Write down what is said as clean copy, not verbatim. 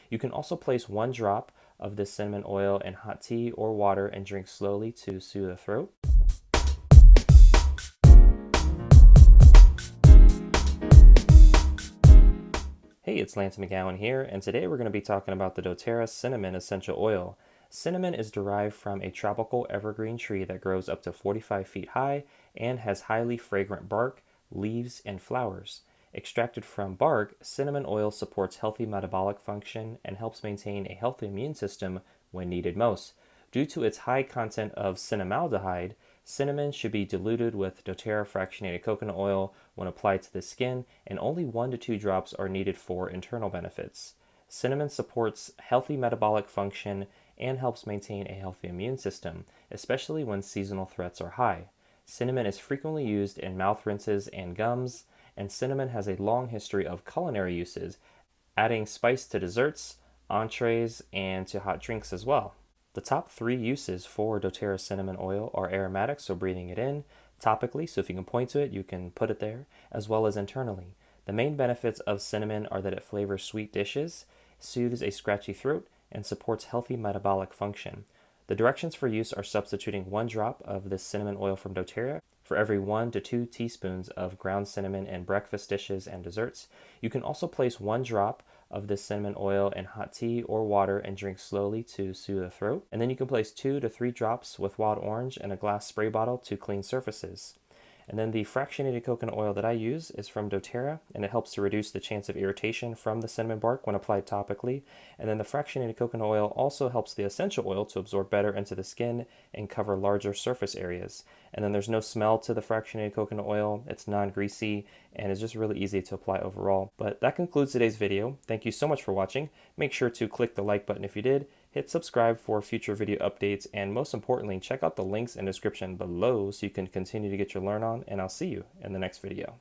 You can also place 1 drop of this cinnamon oil in hot tea or water and drink slowly to soothe the throat. Hey, it's Lance McGowan here, and today we're going to be talking about the doTERRA Cinnamon Essential Oil. Cinnamon is derived from a tropical evergreen tree that grows up to 45 feet high and has highly fragrant bark, leaves, and flowers. Extracted from bark, cinnamon oil supports healthy metabolic function and helps maintain a healthy immune system when needed most. Due to its high content of cinnamaldehyde, cinnamon should be diluted with doTERRA fractionated coconut oil when applied to the skin, and only 1 to 2 drops are needed for internal benefits. Cinnamon supports healthy metabolic function and helps maintain a healthy immune system, especially when seasonal threats are high. Cinnamon is frequently used in mouth rinses and gums, and cinnamon has a long history of culinary uses, adding spice to desserts, entrees, and to hot drinks as well. The top 3 uses for doTERRA cinnamon oil are aromatic, so breathing it in, topically, so if you can point to it, you can put it there, as well as internally. The main benefits of cinnamon are that it flavors sweet dishes, soothes a scratchy throat, and supports healthy metabolic function. The directions for use are substituting 1 drop of this cinnamon oil from doTERRA for every 1 to 2 teaspoons of ground cinnamon in breakfast dishes and desserts. You can also place 1 drop of this cinnamon oil in hot tea or water and drink slowly to soothe the throat. And then you can place 2 to 3 drops with wild orange in a glass spray bottle to clean surfaces. And then the fractionated coconut oil that I use is from doTERRA, and it helps to reduce the chance of irritation from the cinnamon bark when applied topically. And then the fractionated coconut oil also helps the essential oil to absorb better into the skin and cover larger surface areas. And then there's no smell to the fractionated coconut oil, it's non-greasy, and it's just really easy to apply overall. But that concludes today's video. Thank you so much for watching. Make sure to click the like button if you did, hit subscribe for future video updates, and most importantly, check out the links in the description below so you can continue to get your learn on, and I'll see you in the next video.